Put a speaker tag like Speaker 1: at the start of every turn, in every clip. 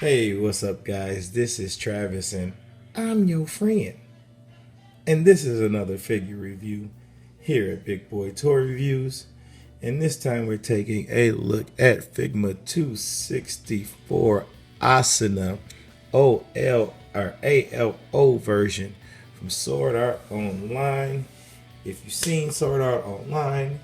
Speaker 1: Hey, what's up, guys? This is Travis, and I'm your friend. And this is another figure review here at Big Boy Toy Reviews. And this time we're taking a look at Figma 264 Asuna OL or ALO version from Sword Art Online. If you've seen Sword Art Online,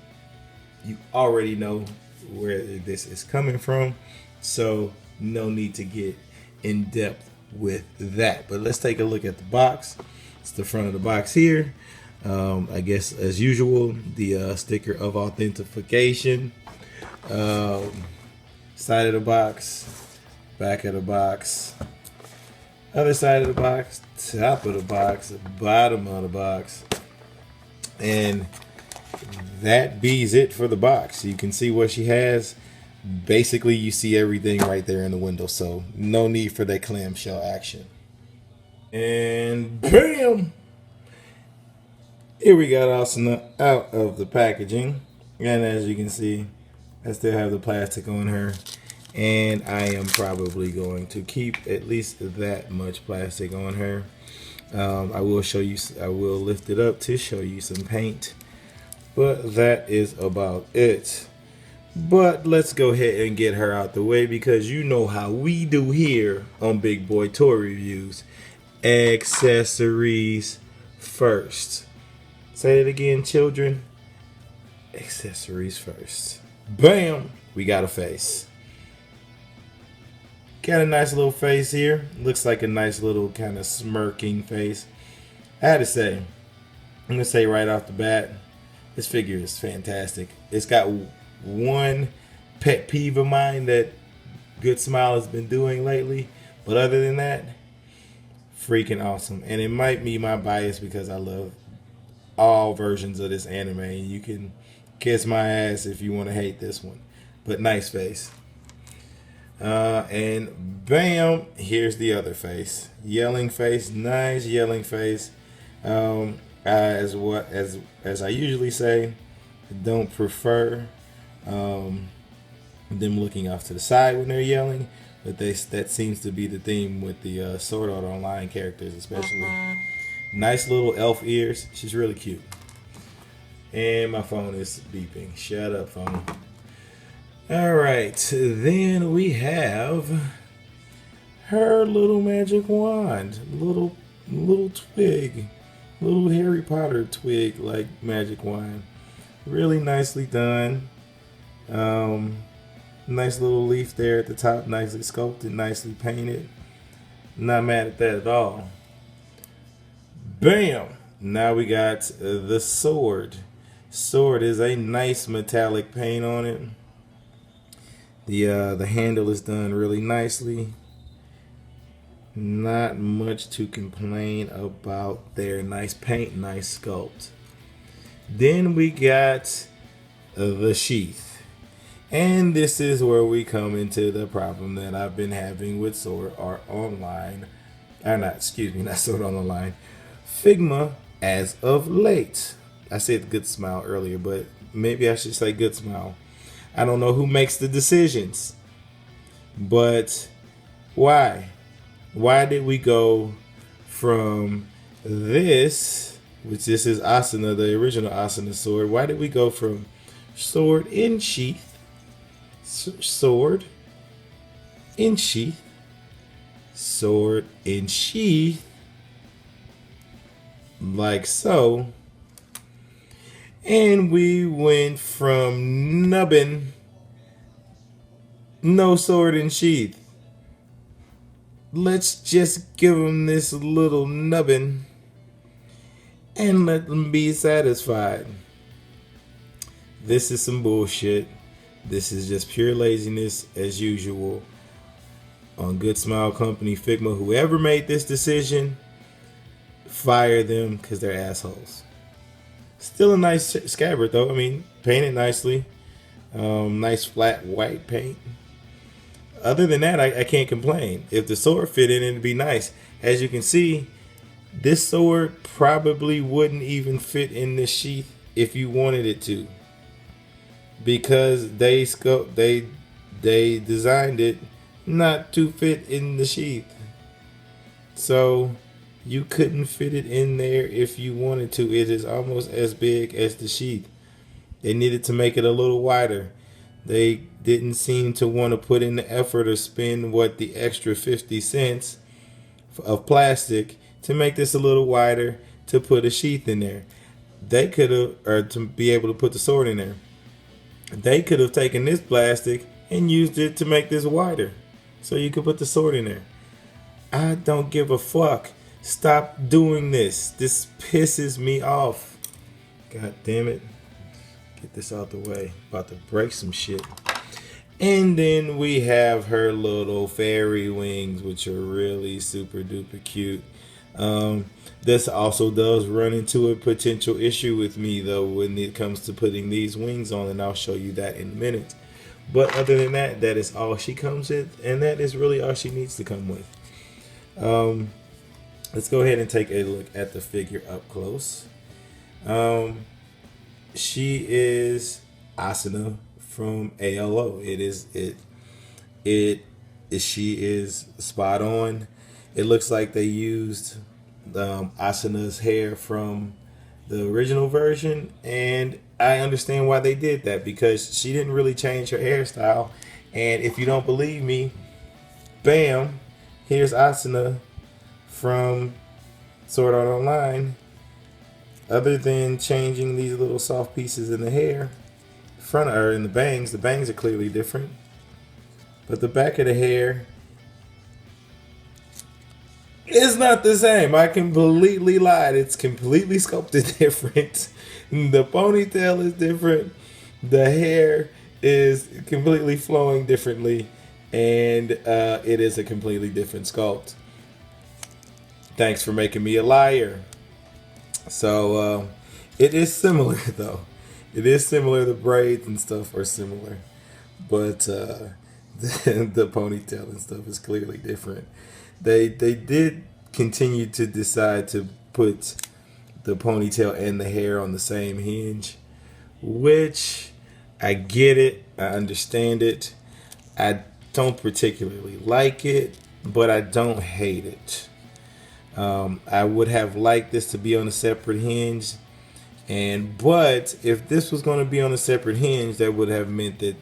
Speaker 1: you already know where this is coming from. So no need to get in depth with that. But let's take a look at the box. It's the front of the box here. I guess as usual, the sticker of authentication. Side of the box, back of the box, other side of the box, top of the box, bottom of the box, and that bees it for the box. You can see what she has. Basically, you see everything right there in the window, so no need for that clamshell action. And bam! Here we got Asuna out of the packaging. And as you can see, I still have the plastic on her. And I am probably going to keep at least that much plastic on her. I will lift it up to show you some paint. But that is about it. But let's go ahead and get her out the way, because you know how we do here on Big Boy Toy Reviews. Accessories first. Say it again, children. Accessories first. Bam! We got a face. Got a nice little face here. Looks like a nice little kind of smirking face. I had to say, I'm going to say right off the bat, this figure is fantastic. It's got one pet peeve of mine that Good Smile has been doing lately, but other than that, freaking awesome. And it might be my bias because I love all versions of this anime, and you can kiss my ass if you want to hate this one, but nice face. And bam, here's the other face. Yelling face, nice yelling face. As I usually say, don't prefer them looking off to the side when they're yelling, but that seems to be the theme with the Sword Art Online characters, especially. Nice little elf ears. She's really cute. And my phone is beeping. Shut up, phone. All right, then we have her little magic wand, little twig, little Harry Potter twig like magic wand. Really nicely done. Nice little leaf there at the top, nicely sculpted, nicely painted. Not mad at that at all. Bam! Now we got the sword. Sword is a nice metallic paint on it. The handle is done really nicely. Not much to complain about there. Nice paint, nice sculpt. Then we got the sheath. And this is where we come into the problem that I've been having with Sword Art Online. Not Sword Art Online. Figma as of late. I said Good Smile earlier, but maybe I should say Good Smile. I don't know who makes the decisions, but why? Why did we go from this, which this is Asuna, the original Asuna sword? Why did we go from sword in sheath, sword in sheath, sword in sheath, like so, and we went from nubbin, no sword in sheath? Let's just give them this little nubbin and let them be satisfied. This is some bullshit. This is just pure laziness as usual on Good Smile Company, Figma. Whoever made this decision, fire them because they're assholes. Still a nice scabbard though. I mean, painted nicely. Nice flat white paint. Other than that, I can't complain. If the sword fit in, it'd be nice. As you can see, this sword probably wouldn't even fit in the sheath if you wanted it to, because they designed it not to fit in the sheath. So you couldn't fit it in there if you wanted to. It is almost as big as the sheath. They needed to make it a little wider. They didn't seem to want to put in the effort or spend what the extra 50 cents of plastic to make this a little wider to put a sheath in there. They could have, or to be able to put the sword in there. They could have taken this plastic and used it to make this wider so you could put the sword in there. I don't give a fuck. Stop doing this. This pisses me off. God damn it. Get this out the way. About to break some shit. And then we have her little fairy wings, which are really super duper cute. This also does run into a potential issue with me, though, when it comes to putting these wings on, and I'll show you that in a minute. But other than that, that is all she comes with, and that is really all she needs to come with. Let's go ahead and take a look at the figure up close. She is Asuna from AOL. She is spot on. It looks like they used Asuna's hair from the original version, and I understand why they did that, because she didn't really change her hairstyle. And if you don't believe me, bam, here's Asuna from Sword Art Online. Other than changing these little soft pieces in the hair, front of her and the bangs are clearly different, but the back of the hair is not the same. I completely lied. It's completely sculpted different. The ponytail is different. The hair is completely flowing differently, and it is a completely different sculpt. Thanks for making me a liar. So it is similar, though. It is similar. The braids and stuff are similar, but the ponytail and stuff is clearly different. They did continue to decide to put the ponytail and the hair on the same hinge, which I get it. I understand it. I don't particularly like it, but I don't hate it. I would have liked this to be on a separate hinge, but if this was going to be on a separate hinge, that would have meant that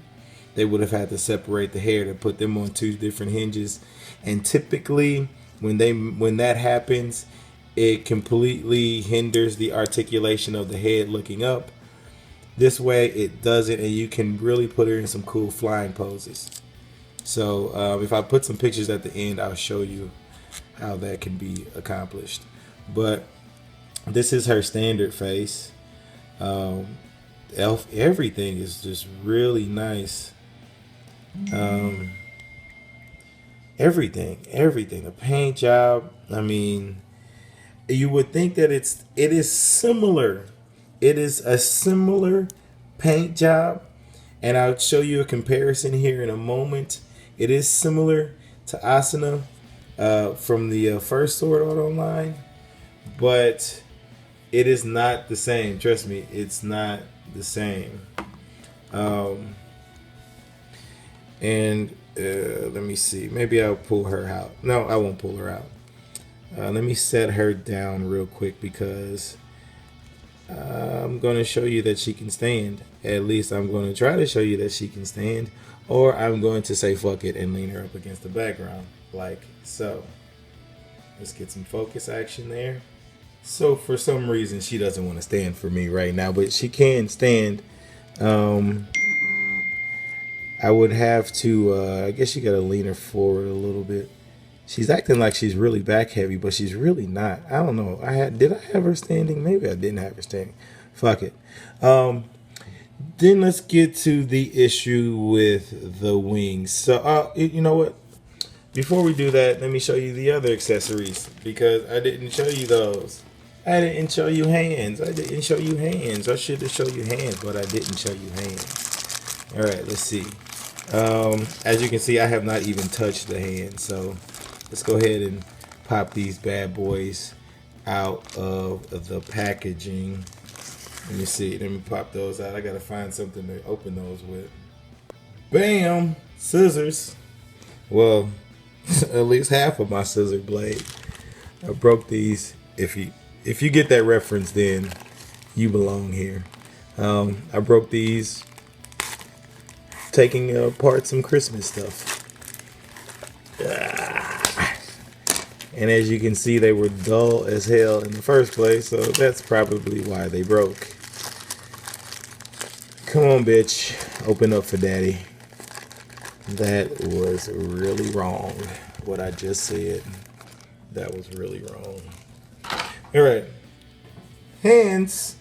Speaker 1: they would have had to separate the hair to put them on two different hinges. And typically, when that happens, it completely hinders the articulation of the head looking up. This way, it doesn't, and you can really put her in some cool flying poses. So if I put some pictures at the end, I'll show you how that can be accomplished. But this is her standard face. Everything is just really nice. Everything, the paint job. I mean, you would think that it is similar. It is a similar paint job, and I'll show you a comparison here in a moment. It is similar to Asuna from the first Sword Art Online, but it is not the same. Trust me, it's not the same. Let me see. Maybe I'll pull her out. No, I won't pull her out. Let me set her down real quick, because I'm going to show you that she can stand. At least I'm going to try to show you that she can stand. Or I'm going to say fuck it and lean her up against the background, like so. Let's get some focus action there. So for some reason, she doesn't want to stand for me right now, but she can stand. I would have to, I guess you got to lean her forward a little bit. She's acting like she's really back heavy, but she's really not. I don't know. Did I have her standing? Maybe I didn't have her standing. Fuck it. Then let's get to the issue with the wings. So, you know what? Before we do that, let me show you the other accessories, because I didn't show you those. I didn't show you hands. I should have showed you hands, but I didn't show you hands. All right, let's see. As you can see, I have not even touched the hands. So let's go ahead and pop these bad boys out of the packaging. Let me see. Let me pop those out. I got to find something to open those with. Bam! Scissors. Well, at least half of my scissor blade. I broke these. If you get that reference, then you belong here. I broke these taking apart some Christmas stuff. And as you can see, they were dull as hell in the first place, so that's probably why they broke. Come on, bitch. Open up for daddy. That was really wrong, what I just said. That was really wrong. All right. Hands.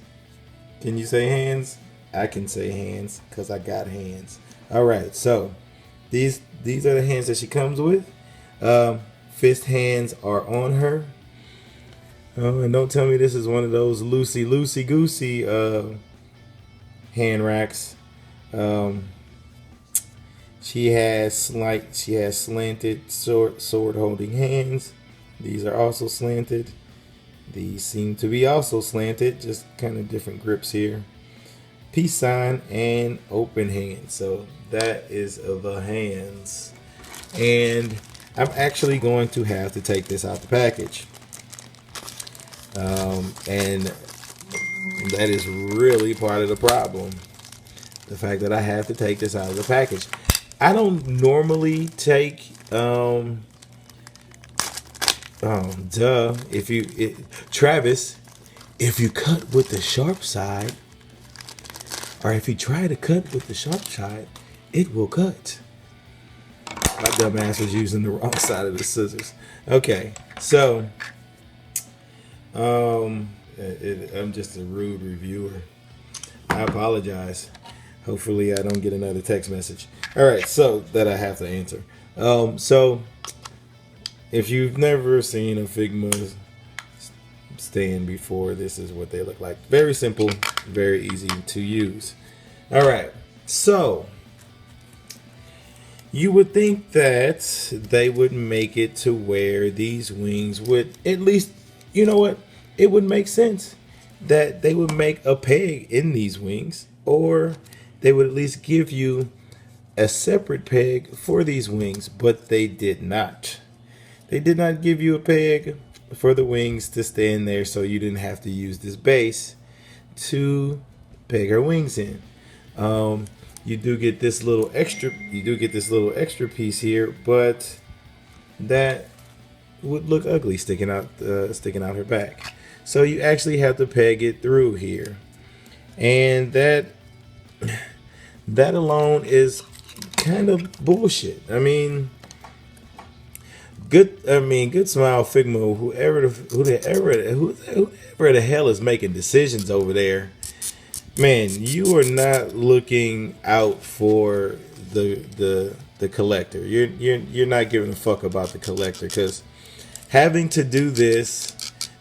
Speaker 1: Can you say hands? I can say hands because I got hands. All right, so these are the hands that she comes with. Fist hands are on her. And don't tell me this is one of those loosey goosey hand racks. She has slanted sword holding hands. These are also slanted. These seem to be also slanted, just kind of different grips here. Peace sign and open hand. So that is the hands. And I'm actually going to have to take this out the package. And that is really part of the problem. The fact that I have to take this out of the package. I don't normally take Travis, if you cut with the sharp side, or if you try to cut with the sharp side, it will cut. My dumb ass was using the wrong side of the scissors. Okay, so I'm just a rude reviewer. I apologize. Hopefully I don't get another text message. All right, so that I have to answer. So if you've never seen a Figma stand before, this is what they look like. Very simple, very easy to use. All right, so you would think that they would make it to where these wings would at least, you know what? It would make sense that they would make a peg in these wings, or they would at least give you a separate peg for these wings, but they did not. They did not give you a peg for the wings to stand there, so you didn't have to use this base to peg her wings in. You do get this little extra. You do get this little extra piece here, but that would look ugly sticking out her back. So you actually have to peg it through here, and that alone is kind of bullshit. I mean, good smile Figma, whoever the hell is making decisions over there. Man, you are not looking out for the collector. You're not giving a fuck about the collector, because having to do this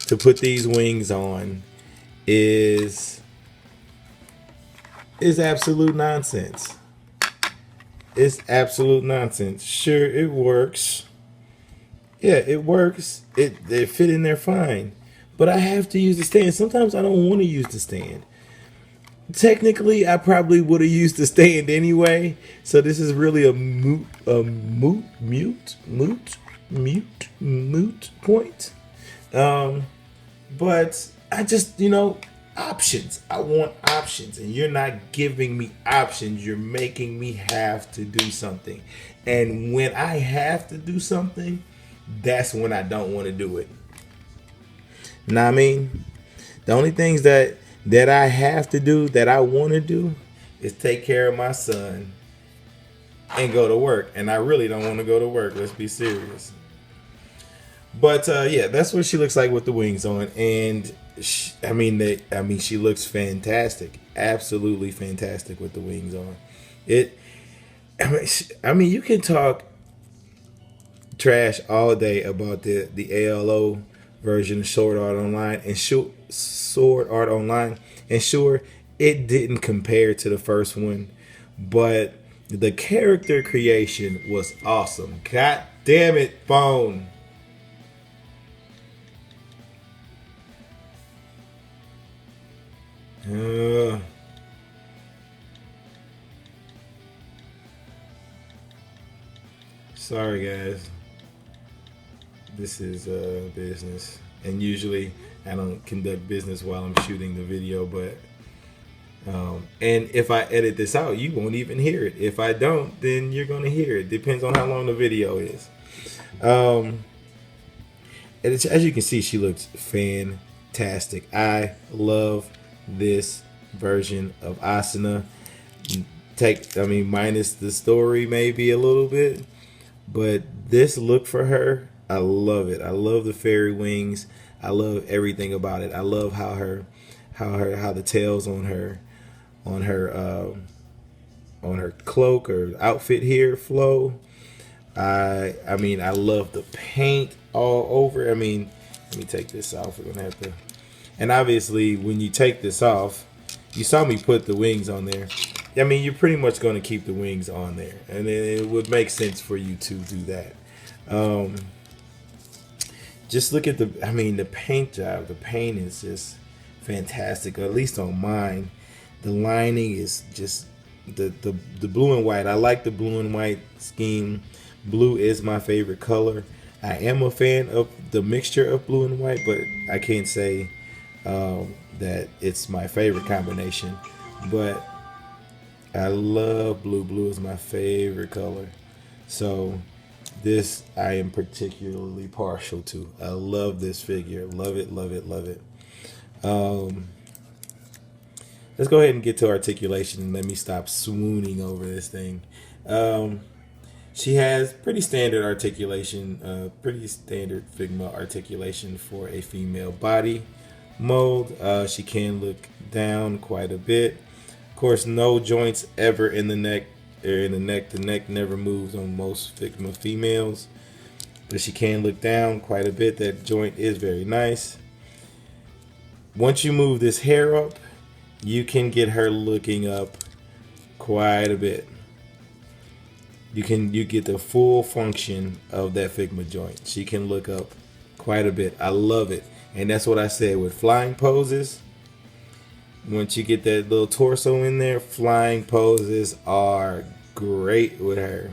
Speaker 1: to put these wings on is absolute nonsense. It's absolute nonsense. Sure, it works. Yeah, it works. It fit in there fine. But I have to use the stand. Sometimes I don't want to use the stand. Technically, I probably would have used the stand anyway. So this is really a moot point. But I just, options. I want options, and you're not giving me options. You're making me have to do something. And when I have to do something, that's when I don't want to do it. Know what I mean? The only things that I have to do, that I want to do, is take care of my son and go to work. And I really don't want to go to work. Let's be serious. But yeah, that's what she looks like with the wings on. And she looks fantastic, absolutely fantastic with the wings on. You can talk trash all day about the ALO version of Sword Art Online, and sure, it didn't compare to the first one, but the character creation was awesome. God damn it, phone. Sorry guys, this is business, and usually I don't conduct business while I'm shooting the video, but and if I edit this out, you won't even hear it. If I don't, then you're gonna hear it. Depends on how long the video is. And as you can see, she looks fantastic. I love this version of Asuna. Minus the story maybe a little bit, but this look for her, I love it. I love the fairy wings. I love everything about it. I love how the tails on her cloak or outfit here flow. I love the paint all over. Let me take this off. We're gonna have to. And obviously, when you take this off, you saw me put the wings on there. You're pretty much going to keep the wings on there, and it would make sense for you to do that. Just look at the paint job. The paint is just fantastic. At least on mine, the lining is just the blue and white. I like the blue and white scheme. Blue is my favorite color. I am a fan of the mixture of blue and white, but I can't say that it's my favorite combination. But I love blue. Blue is my favorite color. So this I am particularly partial to. I love this figure. Love it, love it, love it. Let's go ahead and get to articulation and let me stop swooning over this thing. She has pretty standard articulation, pretty standard Figma articulation for a female body mold. She can look down quite a bit. Of course, no joints ever in the neck. The neck never moves on most Figma females, but she can look down quite a bit. That joint is very nice. Once you move this hair up, you can get her looking up quite a bit. You get the full function of that Figma joint. She can look up quite a bit. I love it. And that's what I said with flying poses. Once you get that little torso in there, flying poses are great with her.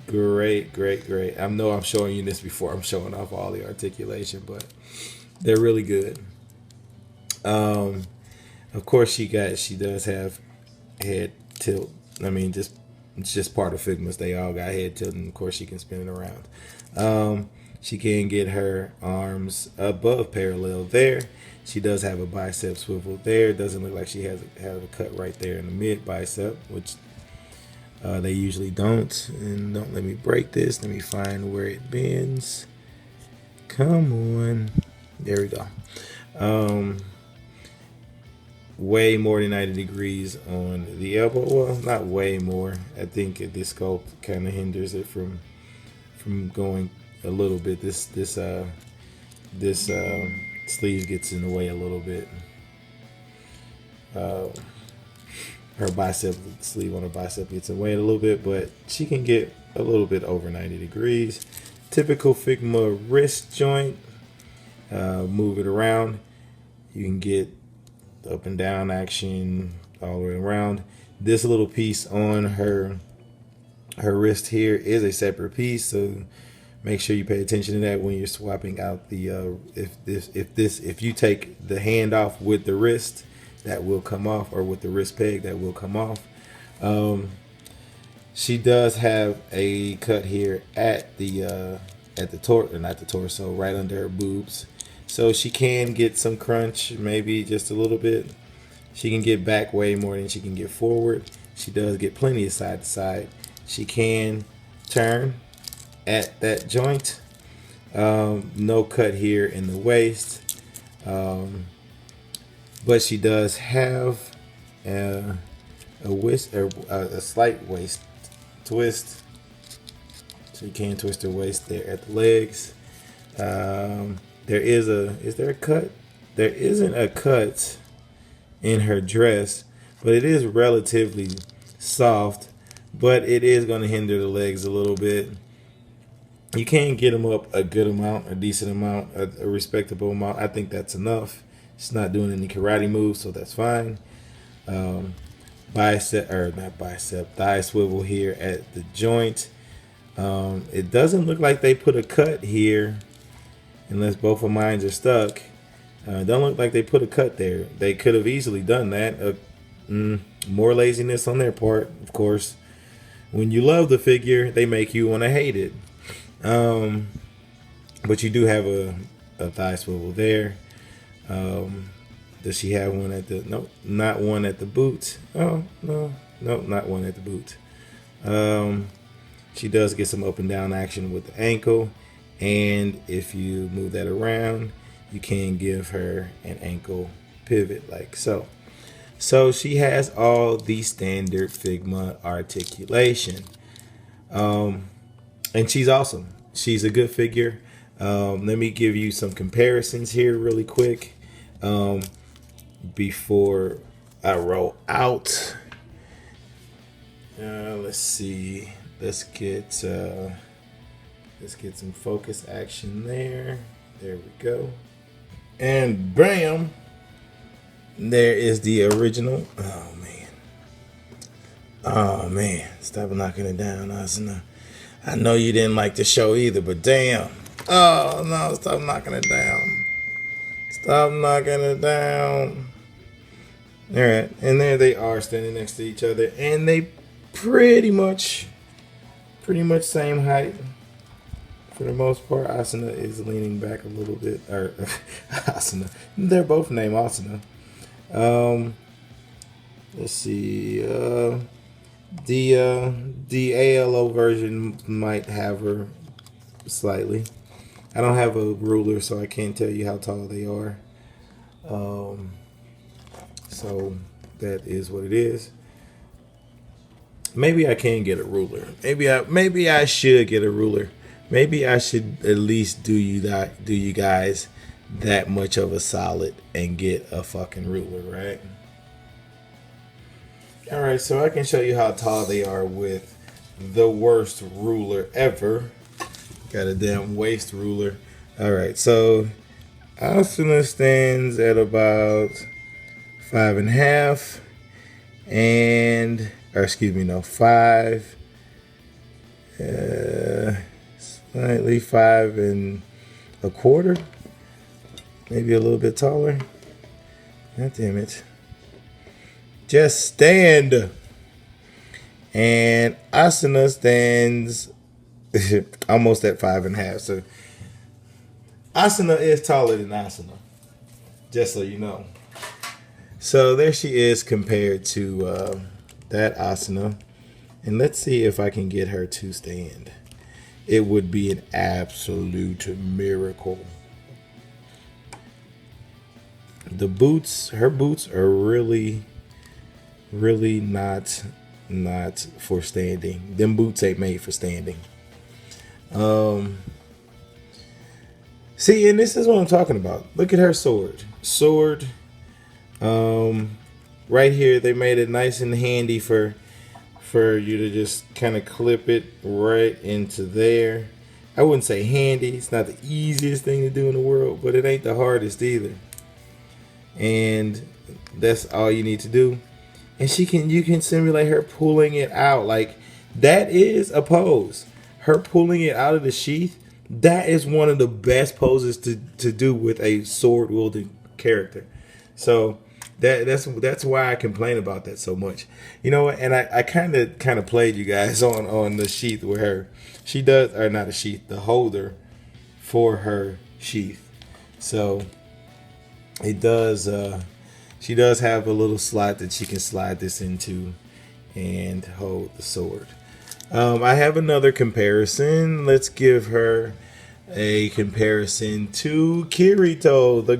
Speaker 1: Great, great, great. I know I'm showing you this before I'm showing off all the articulation, but they're really good. Of course, she does have head tilt. It's just part of Figmas. They all got head tilt, and of course she can spin it around. She can get her arms above parallel there. She does have a bicep swivel there. It doesn't look like she has a cut right there in the mid bicep, which they usually don't. And don't let me break this. Let me find where it bends. Come on. There we go. Way more than 90 degrees on the elbow. Well, not way more. I think this sculpt kind of hinders it from going a little bit. This sleeve gets in the way a little bit. Her bicep, sleeve on her bicep gets in the way a little bit, but she can get a little bit over 90 degrees. Typical Figma wrist joint. Move it around. You can get up and down action all the way around. This little piece on her wrist here is a separate piece, so make sure you pay attention to that when you're swapping out the if you take the hand off with the wrist, that will come off, or with the wrist peg, that will come off. She does have a cut here at the torso, right under her boobs. So she can get some crunch, maybe just a little bit. She can get back way more than she can get forward. She does get plenty of side to side. She can turn at that joint. No cut here in the waist. But she does have a slight waist twist. So you can twist her waist there at the legs. Is there a cut? There isn't a cut in her dress, but it is relatively soft, but it is going to hinder the legs a little bit. You can get them up a good amount, a decent amount, a respectable amount. I think that's enough. It's not doing any karate moves, so that's fine. Thigh swivel here at the joint. It doesn't look like they put a cut here, unless both of mine are stuck. Don't look like they put a cut there. They could have easily done that. More laziness on their part, of course. When you love the figure, they make you want to hate it. But you do have a thigh swivel there. Does she have one at the? Nope, not one at the boot. Oh no, not one at the boot. She does get some up and down action with the ankle, and if you move that around, you can give her an ankle pivot like so. So she has all the standard Figma articulation, and she's awesome. She's a good figure. Let me give you some comparisons here really quick before I roll out. Let's see. Let's get some focus action there. There we go. And bam! There is the original. Oh man. Stop knocking it down, Asuna. I know you didn't like the show either, but damn. Oh no, stop knocking it down. Stop knocking it down. Alright, and there they are standing next to each other, and they pretty much same height. For the most part, Asuna is leaning back a little bit. Or Asuna. They're both named Asuna. Let's see. The ALO version might have her slightly. I don't have a ruler, so I can't tell you how tall they are. So that is what it is. Maybe I can get a ruler. Maybe I should get a ruler. Maybe I should at least do you guys that much of a solid and get a fucking ruler, right? All right, so I can show you how tall they are with the worst ruler ever. Got a damn waist ruler. All right, so Asuna stands at about 5.5, five, slightly 5.25, maybe a little bit taller. God damn it. Just stand. And Asuna stands almost at 5.5. So Asuna is taller than Asuna. Just so you know. So there she is compared to that Asuna. And let's see if I can get her to stand. It would be an absolute miracle. Her boots are really not for standing. Them boots ain't made for standing. See, and this is what I'm talking about. Look at her sword. Right here, they made it nice and handy for you to just kind of clip it right into there. I wouldn't say handy. It's not the easiest thing to do in the world, but it ain't the hardest either. And that's all you need to do. And you can simulate her pulling it out. Like, that is a pose. Her pulling it out of the sheath, that is one of the best poses to do with a sword wielding character. So that's why I complain about that so much. You know what? And I kind of played you guys on the sheath with her. She does, or not a sheath, the holder for her sheath. So it does. She does have a little slot that she can slide this into and hold the sword. I have another comparison. Let's give her a comparison to Kirito, the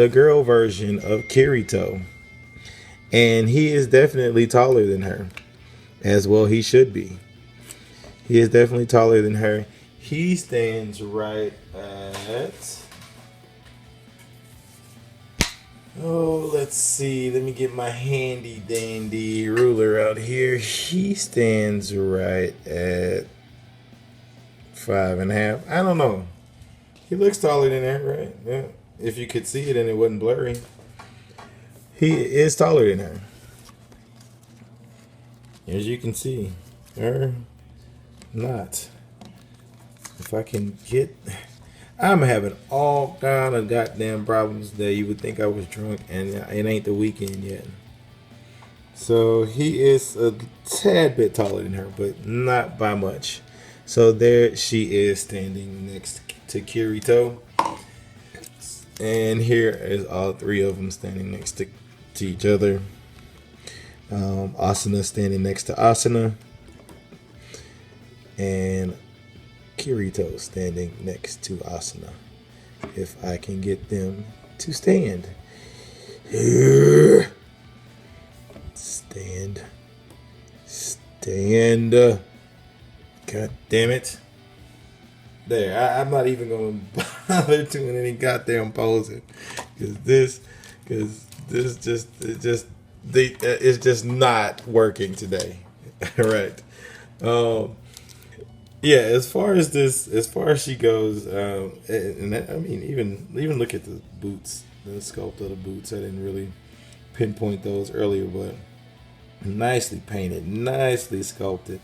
Speaker 1: girl version of Kirito. And he is definitely taller than her. As well he should be. He is definitely taller than her. He stands right at... Oh, let's see. Let me get my handy dandy ruler out here. He stands right at 5.5. I don't know. He looks taller than that, right? Yeah. If you could see it and it wasn't blurry. He is taller than her. As you can see. Her not. If I can get, I'm having all kind of goddamn problems that you would think I was drunk, and it ain't the weekend yet. So he is a tad bit taller than her, but not by much. So there she is standing next to Kirito. And here is all three of them standing next to each other. Asuna standing next to Asuna. And Kirito standing next to Asuna. If I can get them to stand. Stand. God damn it. There, I'm not even gonna bother doing any goddamn posing, because it's just not working today. Right. Yeah, as far as she goes, and I mean, even look at the boots, the sculpt of the boots. I didn't really pinpoint those earlier, but nicely painted, nicely sculpted.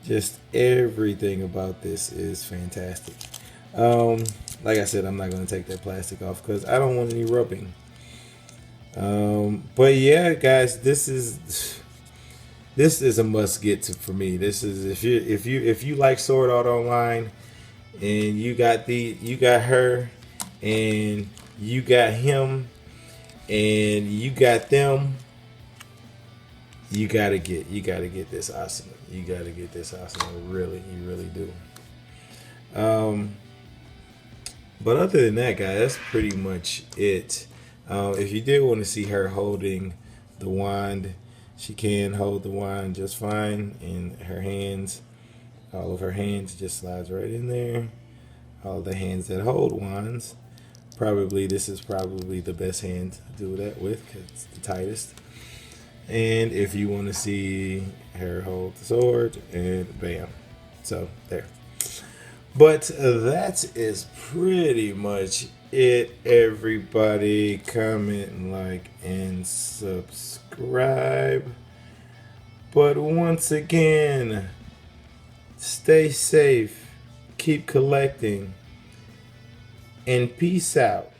Speaker 1: Just everything about this is fantastic. Like I said, I'm not going to take that plastic off because I don't want any rubbing. But yeah, guys, this is a must get for me. This is if you like Sword Art Online, and you got her, and you got him, and you got them. You gotta get this Asuna. You gotta get this Asuna. Really, you really do. But other than that, guys, that's pretty much it. If you did want to see her holding the wand, she can hold the wand just fine in her hands. All of her hands just slides right in there. All the hands that hold wands. This is probably the best hand to do that with because it's the tightest. And if you want to see her hold the sword, and bam. So, there. But that is pretty much it, everybody. Comment, like, and subscribe. But once again, stay safe, keep collecting, and peace out.